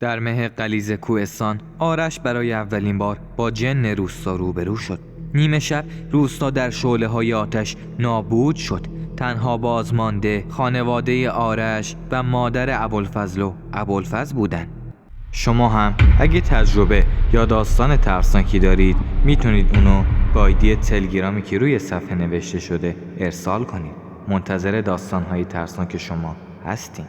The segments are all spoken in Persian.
در مه غلیظ کوهستان آرش برای اولین بار با جن روستا روبرو شد. نیمه شب روستا در شعله‌های آتش نابود شد. تنها بازمانده خانواده آرش و مادر ابوالفضل و ابوالفضل بودند. شما هم اگه تجربه یا داستان ترسناکی دارید میتونید اونو با آیدی تلگرامی که روی صفحه نوشته شده ارسال کنید. منتظر داستان‌های ترسناک شما هستیم.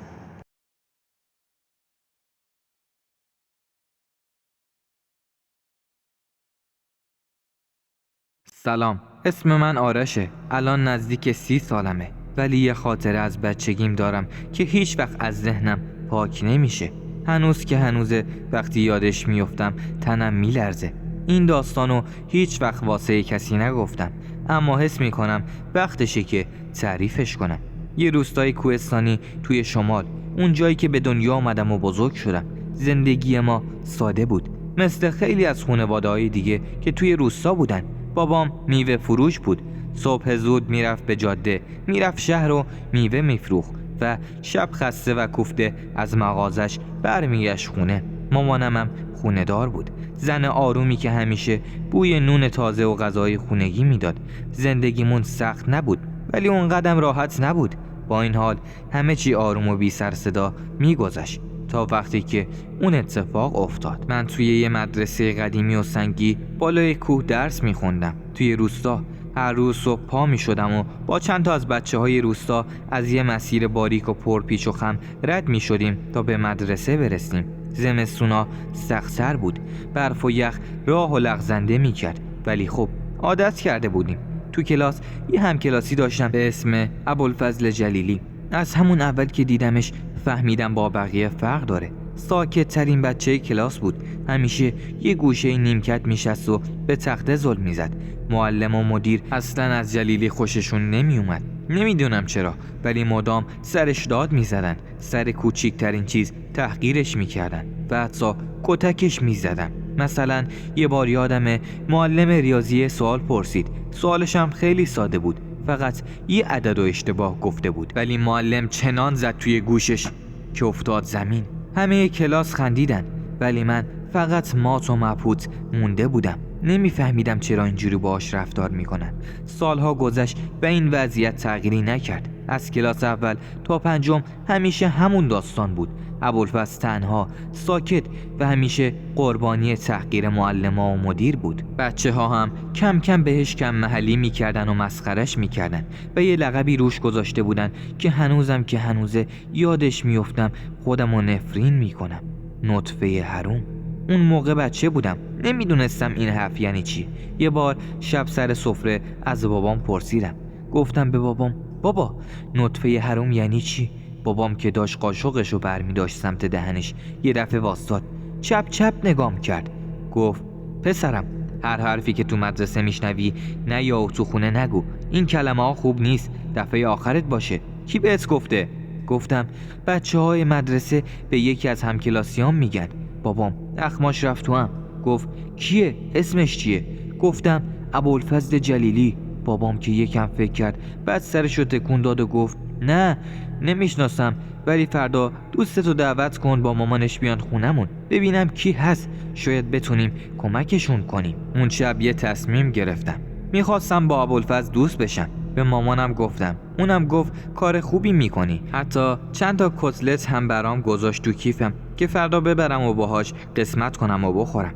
سلام، اسم من آرشه. الان نزدیک 30 سالمه، ولی یه خاطره از بچگیم دارم که هیچ وقت از ذهنم پاک نمیشه. هنوز که هنوزه، وقتی یادش میفتم تنم میلرزه. این داستانو هیچ وقت واسه کسی نگفتم، اما حس میکنم وقتشه که تعریفش کنم. یه روستای کوهستانی توی شمال، اون جایی که به دنیا آمدم و بزرگ شدم. زندگی ما ساده بود، مثل خیلی از خانواده‌های دیگه که توی روستا بودن. بابام میوه فروش بود. صبح زود میرفت به جاده، میرفت شهر و میوه میفروخت و شب خسته و کوفته از مغازش برمیگشت خونه. مامانم هم خونه دار بود، زن آرومی که همیشه بوی نون تازه و غذای خونگی میداد. زندگیمون سخت نبود، ولی اون قدم راحت نبود. با این حال همه چی آروم و بی سر صدا میگذشت تا وقتی که اون اتفاق افتاد. من توی یه مدرسه قدیمی و سنگی بالای کوه درس میخوندم توی روستا. هر روز صبح پا میشدم و با چند تا از بچه‌های روستا از یه مسیر باریک و پرپیچ و خم رد میشدیم تا به مدرسه برسیم. زمستونا سخت‌تر بود، برف و یخ راه و لغزنده میکرد، ولی خب عادت کرده بودیم. تو کلاس یه همکلاسی داشتم به اسم ابوالفضل جلیلی. از همون اول که دیدمش فهمیدم با بقیه فرق داره. ساکت ترین بچه کلاس بود، همیشه یه گوشه نیمکت میشست و به تخته زل میزد. معلم و مدیر اصلا از جلیلی خوششون نمیومد، نمیدونم چرا، ولی مدام سرش داد میزدن. سر کوچیکترین چیز تحقیرش میکردن و حتی کتکش میزدن. مثلا یه بار یادمه معلم ریاضی سوال پرسید. سوالش هم خیلی ساده بود، فقط یه عدد و اشتباه گفته بود، ولی معلم چنان زد توی گوشش که افتاد زمین. همه کلاس خندیدن، ولی من فقط مات و مبهوت مونده بودم. نمیفهمیدم چرا اینجوری باهاش رفتار میکنن. سالها گذشت و این وضعیت تغییری نکرد. از کلاس اول تا پنجم همیشه همون داستان بود. ابوالفضل تنها، ساکت و همیشه قربانی تحقیر معلم‌ها و مدیر بود. بچه‌ها هم کم کم بهش کم محلی میکردن و مسخرش میکردن و یه لقبی روش گذاشته بودن که هنوزم که هنوزه یادش میافتم خودمو نفرین میکنم. نطفه حروم. اون موقع بچه بودم، نمیدونستم این حرف یعنی چی. یه بار شب سر سفره از بابام پرسیدم. گفتم به بابام: بابا، نطفه حروم یعنی چی؟ بابام که داشت قاشقشو برمی داشت سمت دهنش، یه دفعه واسطاد، چپ چپ نگام کرد. گفت: پسرم، هر حرفی که تو مدرسه میشنوی نه یا تو خونه نگو. این کلمه ها خوب نیست، دفعه آخرت باشه. کی بهت گفته؟ گفتم: بچه‌های مدرسه به یکی از همکلاسیام میگن. بابام اخماش رفت تو هم. گفت: کیه؟ اسمش چیه؟ گفتم: ابوالفضل جلیلی. بابام که یکم فکر کرد، بعد سرشو تکون داد و گفت: نه، نمیشناسم، ولی فردا دوستتو دعوت کن با مامانش بیان خونمون، ببینم کی هست، شاید بتونیم کمکشون کنیم. اون شب یه تصمیم گرفتم. میخواستم با ابوالفضل دوست بشم. به مامانم گفتم، اونم گفت کار خوبی میکنی. حتی چند تا کتلت هم برام گذاشت تو کیفم که فردا ببرم و باهاش قسمت کنم و بخورم.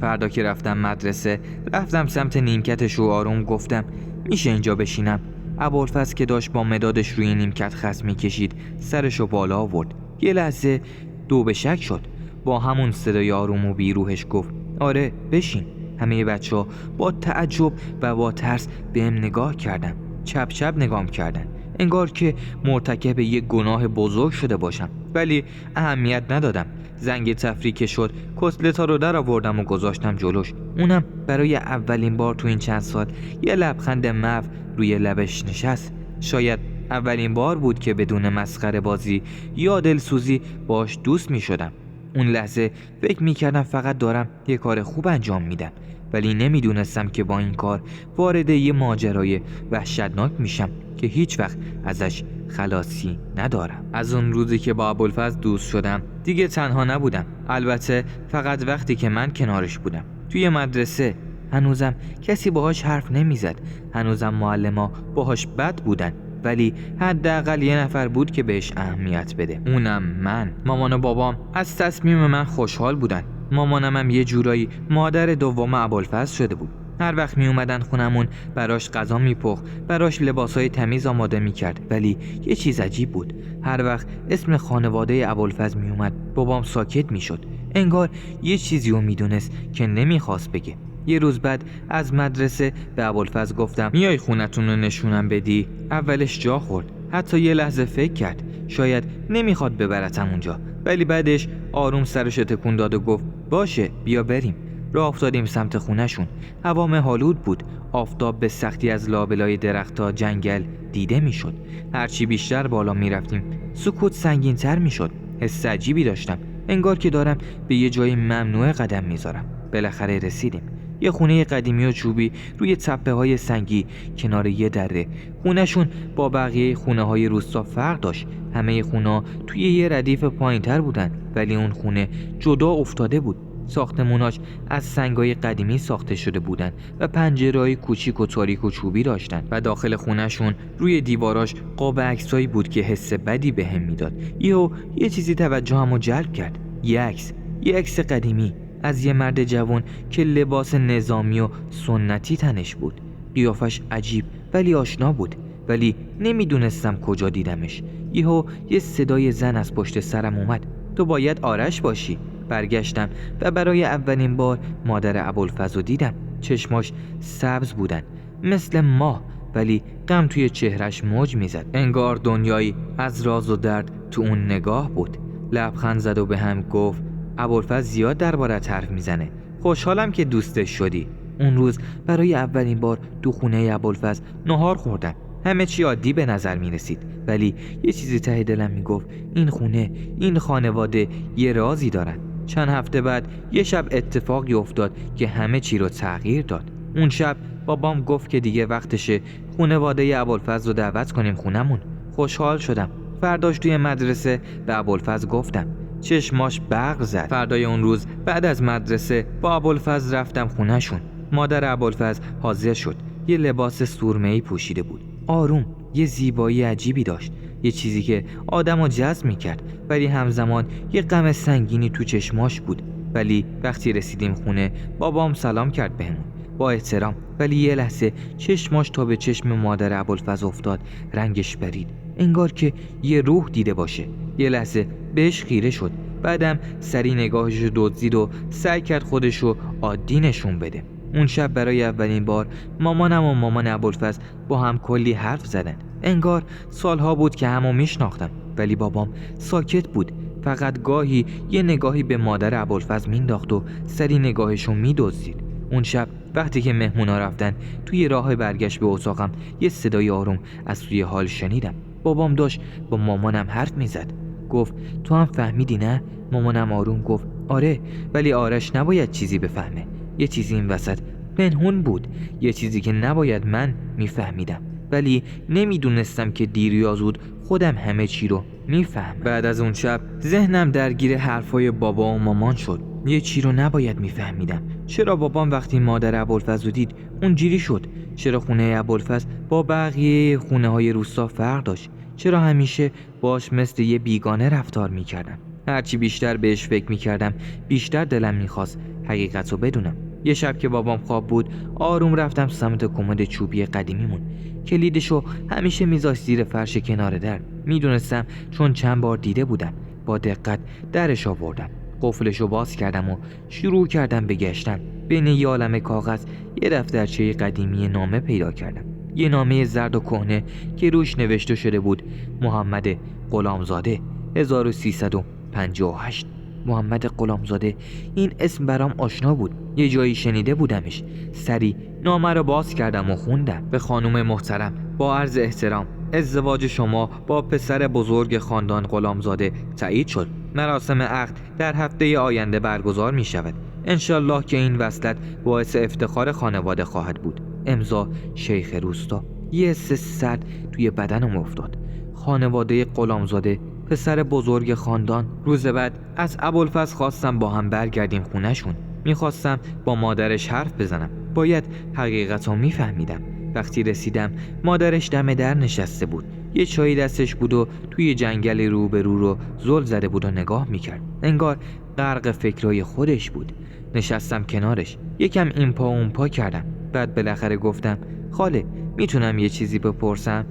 فردا که رفتم مدرسه، رفتم سمت نیمکتش و آروم گفتم: میشه اینجا بشینم؟ ابوالفضل که داشت با مدادش روی نیمکت خس میکشید، سرشو بالا آورد. یه لحظه دو به شک شد. با همون صدای آروم و بیروحش گفت: آره، بشین. همه بچه‌ها با تعجب و با ترس بهم نگاه کردن، چپ چپ نگام کردن، انگار که مرتکب یک گناه بزرگ شده باشم، ولی اهمیت ندادم. زنگ تفریح که شد، کتلتا رو در آوردم و گذاشتم جلوش. اونم برای اولین بار تو این چند سال یه لبخند محو روی لبش نشست. شاید اولین بار بود که بدون مسخره بازی یا دلسوزی باش دوست می شدم. اون لحظه فکر می کردم فقط دارم یه کار خوب انجام میدم، ولی نمیدونستم که با این کار وارد یه ماجرای وحشتناک میشم که هیچ وقت ازش خلاصی ندارم. از اون روزی که با ابوالفضل دوست شدم دیگه تنها نبودم، البته فقط وقتی که من کنارش بودم. توی مدرسه هنوزم کسی باهاش حرف نمیزد، هنوزم معلما باهاش بد بودن، ولی حداقل یه نفر بود که بهش اهمیت بده، اونم من. مامان و بابام از تصمیم من خوشحال بودن. مامانم هم یه جورایی مادر دوم ابوالفضل شده بود. هر وقت می اومدن خونمون براش غذا میپخت، براش لباسای تمیز آماده میکرد. ولی یه چیز عجیب بود، هر وقت اسم خانواده ابوالفضل می اومد بابام ساکت میشد، انگار یه چیزی رو میدونست که نمیخواست بگه. یه روز بعد از مدرسه به ابوالفضل گفتم میای خونتون رو نشونم بدی؟ اولش جا خورد، حتی یه لحظه فکر کرد شاید نمیخواد ببرتم اونجا، ولی بعدش آروم سرش تکون داد و گفت باشه بیا بریم. راه افتادیم سمت خونه‌شون. هوا مه‌آلود بود، آفتاب به سختی از لابلای درخت‌ها جنگل دیده میشد. هرچی بیشتر بالا میرفتیم سکوت سنگین‌تر میشد. حس عجیبی داشتم، انگار که دارم به یه جای ممنوعه قدم میذارم. بالاخره رسیدیم. یه خونه قدیمی و چوبی روی تپه‌های سنگی کنار یه دره. خونه‌شون با بقیه خونه‌های روستا فرق داشت. همه خونه‌ها توی یه ردیف پایین‌تر بودن، ولی اون خونه جدا افتاده بود. ساختموناش از سنگای قدیمی ساخته شده بودن و پنجره‌های کوچیک و تاریک و چوبی داشتن و داخل خونه‌شون روی دیواراش قاب عکسایی بود که حس بدی بهم میداد. یه چیزی توجهمو جلب کرد. یه عکس قدیمی از یه مرد جوان که لباس نظامی و سنتی تنش بود. قیافش عجیب ولی آشنا بود، ولی نمیدونستم کجا دیدمش. یه صدای زن از پشت سرم اومد تو باید آرش باشی. برگشتم و برای اولین بار مادر ابوالفضل رو دیدم. چشماش سبز بودن مثل ماه، ولی غم توی چهرش موج میزد، انگار دنیایی از راز و درد تو اون نگاه بود. لبخند زد و به هم گفت ابوالفضل زیاد دربارت حرف میزنه، خوشحالم که دوستش شدی. اون روز برای اولین بار تو خونه ابوالفضل نهار خوردم. همه چی عادی به نظر می رسید، ولی یه چیزی ته دلم می گفت این خونه، این خانواده یه رازی دارن. چند هفته بعد یه شب اتفاقی افتاد که همه چی رو تغییر داد. اون شب بابام گفت که دیگه وقتشه خانواده ابوالفضل رو دعوت کنیم خونمون. خوشحال شدم. فرداش توی مدرسه به ابوالفضل گفتم. چشماش برق زد. فردای اون روز بعد از مدرسه با ابوالفضل رفتم خونه‌شون. مادر ابوالفضل حاضر شد. یه لباس سرمه‌ای پوشیده بود، آروم، یه زیبایی عجیبی داشت، یه چیزی که آدمو جذب می‌کرد، ولی همزمان یه غم سنگینی تو چشماش بود. ولی وقتی رسیدیم خونه بابام سلام کرد بهمون با احترام، ولی یه لحظه چشماش تا به چشم مادر ابوالفضل افتاد، رنگش پرید، انگار که یه روح دیده باشه. یه لحظه بهش خیره شد، بعدم سری نگاهشو دزدید و سعی کرد خودشو عادی نشون بده. اون شب برای اولین بار مامانم و مامان ابوالفضل با هم کلی حرف زدن. انگار سالها بود که همو میشناختم، ولی بابام ساکت بود، فقط گاهی یه نگاهی به مادر ابوالفضل مینداخت و سری نگاهشو میدزدید. اون شب وقتی که مهمونا رفتن توی راه برگشت به اتاقم یه صدای آروم از توی حال شنیدم. بابام داشت با مامانم حرف میزد. گفت تو هم فهمیدی نه؟ مامانم آروم گفت آره، ولی آرش نباید چیزی بفهمه. یه چیزی این وسط پنهون بود، یه چیزی که نباید من میفهمیدم، ولی نمیدونستم که دیر یا زود خودم همه چی رو میفهم. بعد از اون شب ذهنم درگیر حرفای بابا و مامان شد. یه چی رو نباید میفهمیدم. چرا بابام وقتی مادر ابوالفضل رو دید اونجوری شد؟ چرا خونه ابوالفضل با بقیه خونه های روستا فرق داشت؟ چرا همیشه باش مثل یه بیگانه رفتار میکردم؟ هرچی بیشتر بهش فکر میکردم بیشتر دلم میخواست حقیقت رو بدونم. یه شب که بابام خواب بود آروم رفتم سمت کمد چوبی قدیمیمون. کلیدشو همیشه میذاشت زیر فرش کنار در. میدونستم چون چند بار دیده بودم. با دقت درش آوردم، قفلشو باز کردم و شروع کردم به گشتن. بین یه عالمه کاغذ یه دفترچه قدیمی نامه پیدا کردم. یه نامه زرد و کهنه که روش نوشته شده بود محمد غلامزاده 1358. محمد غلامزاده، این اسم برام آشنا بود، یه جایی شنیده بودمش. سری نامه رو باز کردم و خوندم. به خانم محترم، با عرض احترام، ازدواج شما با پسر بزرگ خاندان غلامزاده تایید شد. مراسم عقد در هفته آینده برگزار می شود. انشالله که این وصلت باعث افتخار خانواده خواهد بود. امضا شیخ روستا. یه حس سرد توی بدنم افتاد. خانواده غلامزاده، پسر بزرگ خاندان. روز بعد از ابوالفضل خواستم با هم برگردیم خونه‌شون. میخواستم با مادرش حرف بزنم. باید حقیقتو میفهمیدم. وقتی رسیدم مادرش دم در نشسته بود. یه چای دستش بود و توی جنگل روبرو رو زل زده بود و نگاه میکرد. انگار غرق فکرای خودش بود. نشستم کنارش. یکم این پا اون پا کردم. بعد بالاخره گفتم خاله میتونم یه چیزی بپرسم؟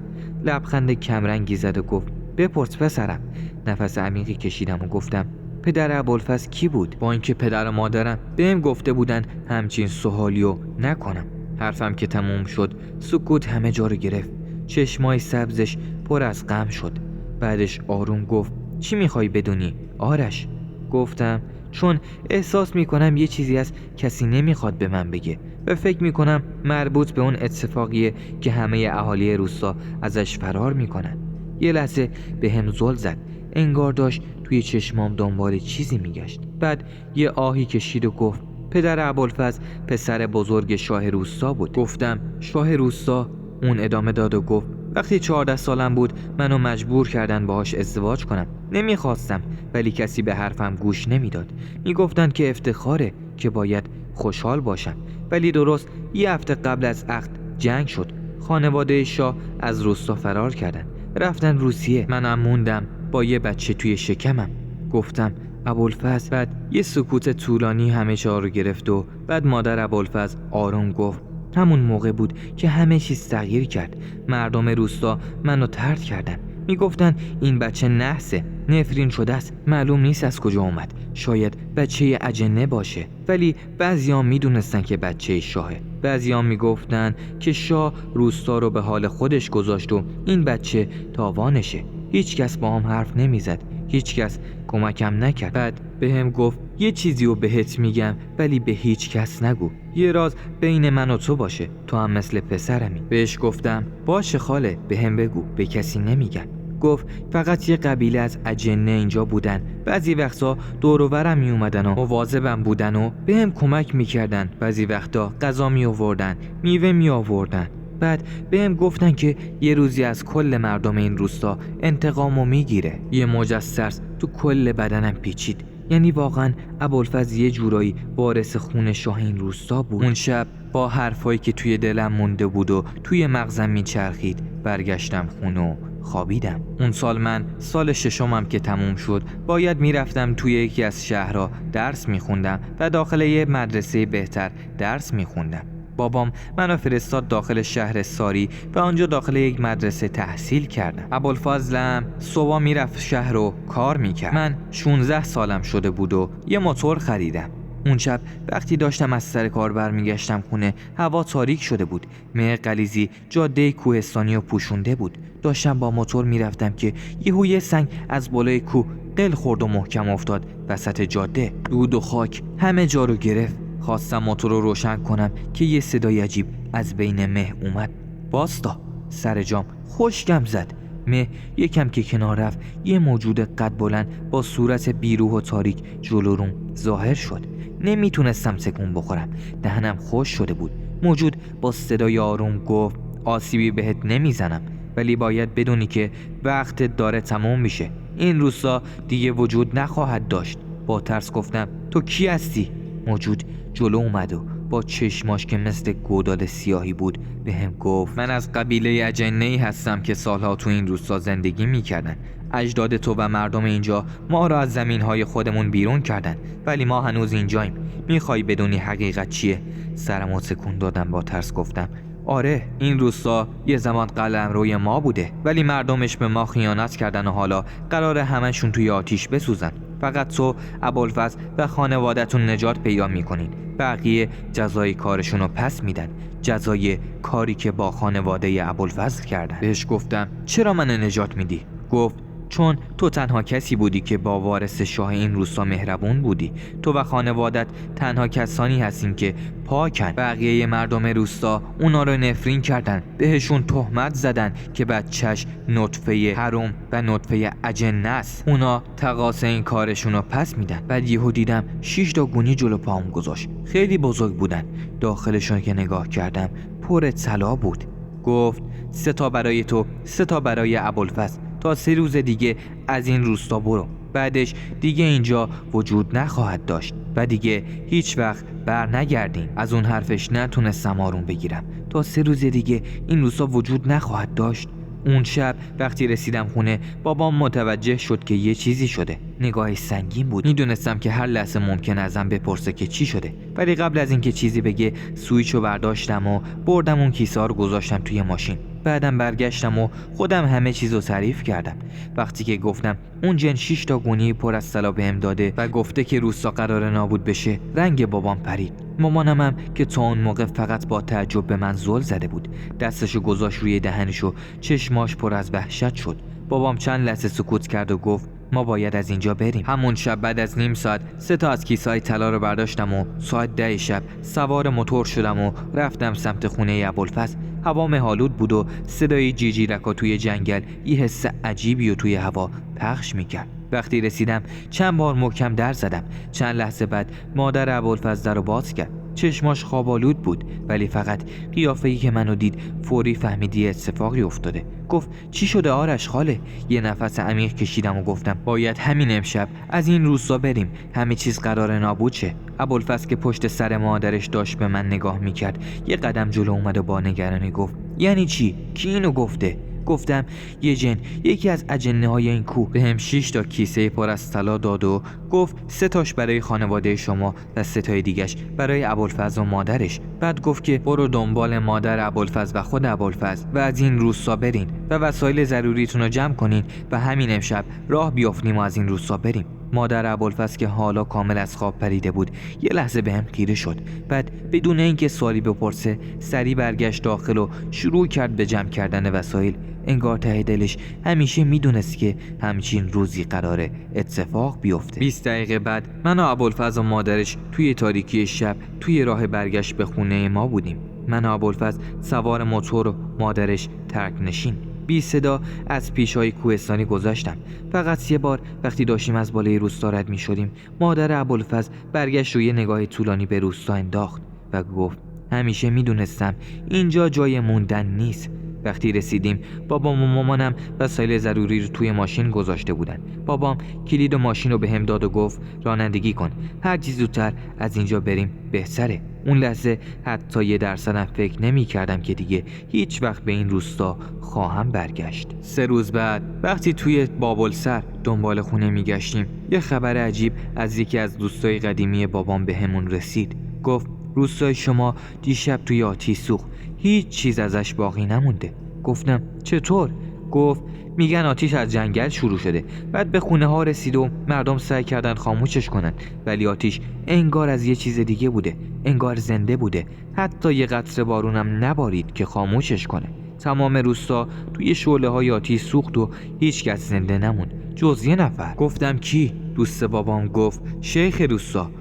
لبخند کمرنگی زد و گفت بپرس پسرم. نفس عمیقی کشیدم و گفتم پدر ابوالفضل کی بود؟ با اینکه پدر و مادرم بهم گفته بودن همچین سوالیو نکنم. حرفم که تموم شد سکوت همه جا رو گرفت. چشمای سبزش پر از غم شد. بعدش آروم گفت چی میخوای بدونی آرش؟ گفتم چون احساس میکنم یه چیزی از کسی نمیخواد به من بگه و فکر میکنم مربوط به اون اتفاقیه که همه اهالی روستا ازش فرار میکنن. یه لحظه به هم زل زد. انگار داشت توی چشمام دنبال چیزی میگشت. بعد یه آهی کشید و گفت پدر ابوالفضل پسر بزرگ شاه روستا بود. گفتم شاه روستا؟ اون ادامه داد و گفت وقتی 14 سالم بود منو مجبور کردن باهاش ازدواج کنم. نمیخواستم ولی کسی به حرفم گوش نمیداد. میگفتن که افتخاره، که باید خوشحال باشم. ولی درست یه هفته قبل از عقد جنگ شد. خانواده شاه از روستا فرار کردن، رفتن روسیه. منم موندم با یه بچه توی شکمم. گفتم ابوالفضل. بعد یه سکوت طولانی همه جا رو گرفت و بعد مادر ابوالفضل آروم گفت همون موقع بود که همه چیز تغییر کرد. مردم روستا منو طرد کردن. میگفتن این بچه نحسه، نفرین شده است، معلوم نیست از کجا اومد، شاید بچه اجنه باشه. ولی بعضیام میدونستن که بچه شاهه. بعضیام میگفتن که شاه روستا رو به حال خودش گذاشت و این بچه تاوانشه. هیچ کس با هم حرف نمیزد. هیچ کس کمکم نکرد. بعد بهم گفت یه چیزی رو بهت میگم ولی به هیچ کس نگو. یه راز بین من و تو باشه. تو هم مثل پسرمی. بهش گفتم باشه خاله بهم بگو، به کسی نمیگم. گفت فقط یه قبیله از اجنه اینجا بودن. بعضی وقتا دور و برم می اومدن و مواظبم بودن و بهم کمک میکردن. بعضی وقتا غذا می آوردن، میوه می آوردن. بعد بهم گفتن که یه روزی از کل مردم این روستا انتقامو میگیره. یه موج از ترس تو کل بدنم پیچید. یعنی واقعا ابوالفضل یه جورایی وارث خون شاه این روستا بود. اون شب با حرفایی که توی دلم مونده بود و توی مغزم میچرخید برگشتم خونه و خوابیدم. اون سال من سال ششمم که تموم شد باید میرفتم توی یکی از شهرها درس میخوندم و داخل یه مدرسه بهتر درس میخوندم. بابام منو فرستاد داخل شهر ساری و آنجا داخل یک مدرسه تحصیل کردم. ابوالفضلم صبح میرفت شهر و کار میکرد. من 16 سالم شده بود و یه موتور خریدم. اون شب وقتی داشتم از سر کار برمیگشتم خونه هوا تاریک شده بود. مه غلیظی جاده کوهستانی رو پوشونده بود. داشتم با موتور میرفتم که یه سنگ از بالای کوه قل خورد و محکم افتاد وسط جاده. دود و خاک همه جا رو گرفت. خواستم موتور رو روشن کنم که یه صدای عجیب از بین مه اومد. باستا. سر جام خشکم زد. مه یکم که کنار رفت یه موجود قد بلند با صورت بیروح و تاریک جلو روم ظاهر شد. نمیتونستم تکون بخورم. دهنم خشک شده بود. موجود با صدای آروم گفت آسیبی بهت نمیزنم ولی باید بدونی که وقت داره تموم میشه. این روستا دیگه وجود نخواهد داشت. با ترس گفتم تو کی هستی؟ موجود جلو اومد و با چشماش که مثل گودال سیاهی بود به هم گفت من از قبیله اجنه‌ای هستم که سالها تو این روستا زندگی میکردن. اجداد تو و مردم اینجا ما را از زمینهای خودمون بیرون کردن ولی ما هنوز اینجاییم. میخوای بدونی حقیقت چیه؟ سرمو تکون دادم. با ترس گفتم آره، این روستا یه زمان قلمروی ما بوده ولی مردمش به ما خیانت کردن و حالا قراره همشون توی آتیش بسوزن. فقط تو ابوالفضل و خانوادتون نجات پیدا میکنین. بقیه جزای کارشونو پس میدن، جزای کاری که با خانواده ابوالفضل کردن. بهش گفتم چرا من نجات میدی؟ گفت چون تو تنها کسی بودی که با وارث شاه این روستا مهربون بودی. تو و خانوادت تنها کسانی هستین که پاکن. بقیه مردم روستا اونا رو نفرین کردن، بهشون تهمت زدن که بچهش نطفه حرام و نطفه اجنه است. اونا تقاضا این کارشون رو پس میدن. بعد یهو دیدم 6 تا گونی جلو پام گذاشت. خیلی بزرگ بودن. داخلشون که نگاه کردم پر طلا بود. گفت 3 تا برای تو، 3 تا برای ابوالفضل. تا 3 روز دیگه از این روستا برو. بعدش دیگه اینجا وجود نخواهد داشت و دیگه هیچ وقت بر نگردین. از اون حرفش نتونستم آروم بگیرم. تا 3 روز دیگه این روستا وجود نخواهد داشت. اون شب وقتی رسیدم خونه بابام متوجه شد که یه چیزی شده. نگاهش سنگین بود. میدونستم که هر لحظه ممکن ازم بپرسه که چی شده، ولی قبل از اینکه چیزی بگه سویچو برداشتم و بردم اون کیسه رو گذاشتم توی ماشین. بعدم برگشتم و خودم همه چیزو تعریف کردم. وقتی که گفتم اون جن 6 تا گونی پر از طلا بهم داده و گفته که روستا قراره نابود بشه، رنگ بابام پرید. مامانم هم که تا اون موقع فقط با تعجب به من زل زده بود، دستشو گذاشت روی دهنش و چشماش پر از وحشت شد. بابام چند لحظه سکوت کرد و گفت ما باید از اینجا بریم. همون شب بعد از نیم ساعت 3 تا از کیسه‌های طلا رو برداشتم و ساعت 10 شب سوار موتور شدم و رفتم سمت خونه ابوالفضل. هوا مه‌آلود بود و صدای جیجیرکا توی جنگل یه حس عجیبی رو توی هوا پخش می‌کرد. وقتی رسیدم چند بار محکم در زدم. چند لحظه بعد مادر ابوالفضل در رو باز کرد. چشماش خواب‌آلود بود، ولی فقط قیافه‌ای که منو دید فوری فهمیدی اتفاقی افتاده. گفت چی شده آرش خاله؟ یه نفس عمیق کشیدم و گفتم باید همین امشب از این روستا بریم. همه چیز قراره نابود شه. ابوالفضل که پشت سر مادرش داشت به من نگاه میکرد، یه قدم جلو اومد و با نگرانی گفت یعنی چی؟ کی اینو گفته؟ گفتم یه جن، یکی از اجنه های این کوه، بهم 6 تا کیسه پر از طلا داد و گفت 3 تاش برای خانواده شما و 3 تای دیگش برای ابوالفضل و مادرش. بعد گفت که برو دنبال مادر ابوالفضل و خود ابوالفضل و از این روستا برین و وسایل ضروریتون رو جمع کنین و همین امشب راه بیافتیم و از این روستا بریم. مادر ابوالفضل که حالا کامل از خواب پریده بود یه لحظه بهم خیره شد. بعد بدون اینکه سوالی بپرسه سریع برگشت داخل و شروع کرد به جمع کردن وسایل. انگار ته دلش همیشه میدونست که همچین روزی قراره اتفاق بیفته. 20 دقیقه بعد من و ابوالفضل و مادرش توی تاریکی شب توی راه برگشت به خونه ما بودیم. من و ابوالفضل سوار موتور و مادرش ترک نشین. بی صدا از پیش‌های کوهستانی گذشتم. فقط یه بار وقتی داشتیم از بالای روستا رد می شدیم، مادر ابوالفضل برگشت و یه نگاه طولانی به روستا انداخت و گفت همیشه میدونستم اینجا جای موندن نیست. وقتی رسیدیم بابام و مامانم وسایل ضروری رو توی ماشین گذاشته بودن. بابام کلید ماشین رو بهم داد و گفت رانندگی کن، هر چیز زودتر از اینجا بریم بهتره. اون لحظه حتی 1% فکر نمی کردم که دیگه هیچ وقت به این روستا خواهم برگشت. 3 روز بعد وقتی توی بابلسر دنبال خونه می گشتیم، یه خبر عجیب از یکی از دوستای قدیمی بابام بهمون رسید. گفت روستای شما دیشب توی آتش سوخت، هیچ چیز ازش باقی نمونده. گفتم چطور؟ گفت میگن آتیش از جنگل شروع شده، بعد به خونه ها رسید و مردم سعی کردن خاموشش کنن، ولی آتیش انگار از یه چیز دیگه بوده، انگار زنده بوده. حتی یه قطره بارونم نبارید که خاموشش کنه. تمام روستا توی شعله های آتیش سوخت و هیچ کس زنده نموند جز یه نفر. گفتم کی؟ دوست بابام گفت شیخ روستا.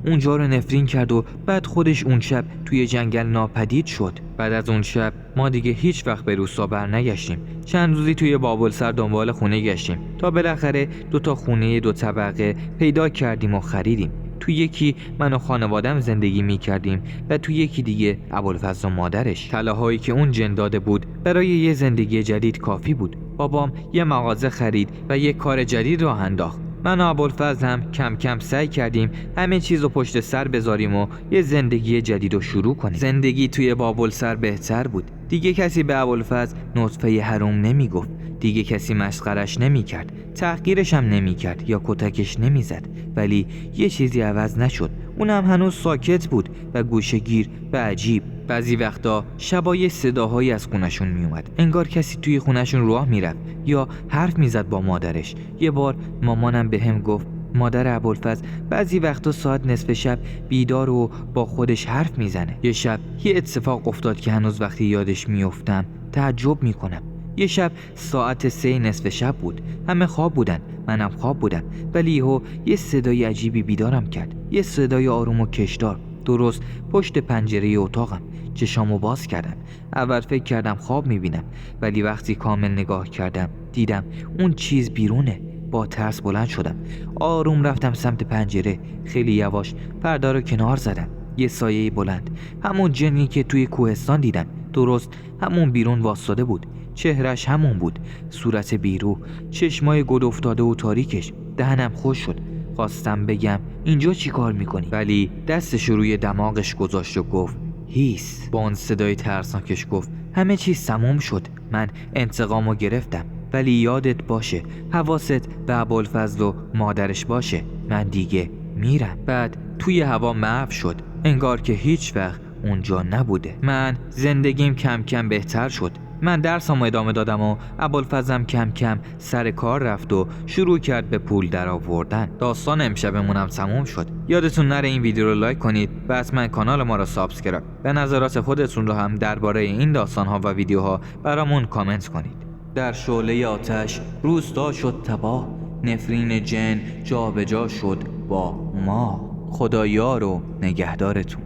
اونجا رو نفرین کرد و بعد خودش اون شب توی جنگل ناپدید شد. بعد از اون شب ما دیگه هیچ وقت به روستا برنگشتیم. چند روزی توی بابلسر دنبال خونه گشتیم تا بالاخره 2 تا خونه 2 طبقه پیدا کردیم و خریدیم. توی یکی من و خانوادم زندگی می‌کردیم و توی یکی دیگه ابوالفضل و مادرش. طلاهایی که اون جن داده بود برای یه زندگی جدید کافی بود. بابام یه مغازه خرید و یه کار جدید راه انداخت. من و ابوالفضل هم کم کم سعی کردیم همه چیز رو پشت سر بذاریم و یه زندگی جدید رو شروع کنیم. زندگی توی بابلسر بهتر بود. دیگه کسی به ابوالفضل نطفه حروم نمیگفت. دیگه کسی مسخرش نمیکرد، تحقیرش هم نمیکرد یا کتکش نمیزد. ولی یه چیزی عوض نشد. اونم هنوز ساکت بود و گوشه‌گیر و عجیب. بعضی وقتا شبای صداهایی از خونشون میومد، انگار کسی توی خونشون راه میرفت یا حرف میزد با مادرش. یه بار مامانم بهم گفت مادر ابوالفضل بعضی وقتا ساعت نصف شب بیدار و با خودش حرف میزنه. یه شب یه اتفاق افتاد که هنوز وقتی یادش میافتم تعجب میکنم. یه شب ساعت 3 نصف شب بود. همه خواب بودن، منم خواب بودم، ولی یه صدای عجیبی بیدارم کرد. یه صدای آروم و کشدار درست پشت پنجره اتاقم. چشامو باز کردم. اول فکر کردم خواب میبینم، ولی وقتی کامل نگاه کردم دیدم اون چیز بیرونه. با ترس بلند شدم، آروم رفتم سمت پنجره. خیلی یواش پرده رو کنار زدم. یه سایه بلند، همون جنی که توی کوهستان دیدم، درست همون بیرون واسطاده بود. چهرش همون بود، صورت بیرو، چشمای گل افتاده و تاریکش. دهنم خوش شد. خواستم بگم اینجا چی کار میکنی؟ ولی دستش روی دماغش گذاشت و گفت هیس. با اون صدای ترسناکش گفت همه چیز تموم شد. من انتقامو گرفتم، ولی یادت باشه، حواست به ابوالفضل و مادرش باشه. من دیگه میرم. بعد توی هوا محو شد، انگار که هیچ وقت اونجا نبوده. من زندگیم کم کم بهتر شد. من درسامو ادامه دادم و ابوالفضلم کم کم سر کار رفت و شروع کرد به پول در آوردن. داستان امشبمونم تموم شد. یادتون نره این ویدیو رو لایک کنید و حتما کانال ما رو سابسکرایب. به نظرات خودتون رو هم درباره این داستان‌ها و ویدیوها برامون کامنت کنید. در شعله آتش روستا شد تباه، نفرین جن جا به جا شد با ما. خدا یار و نگهدارتون.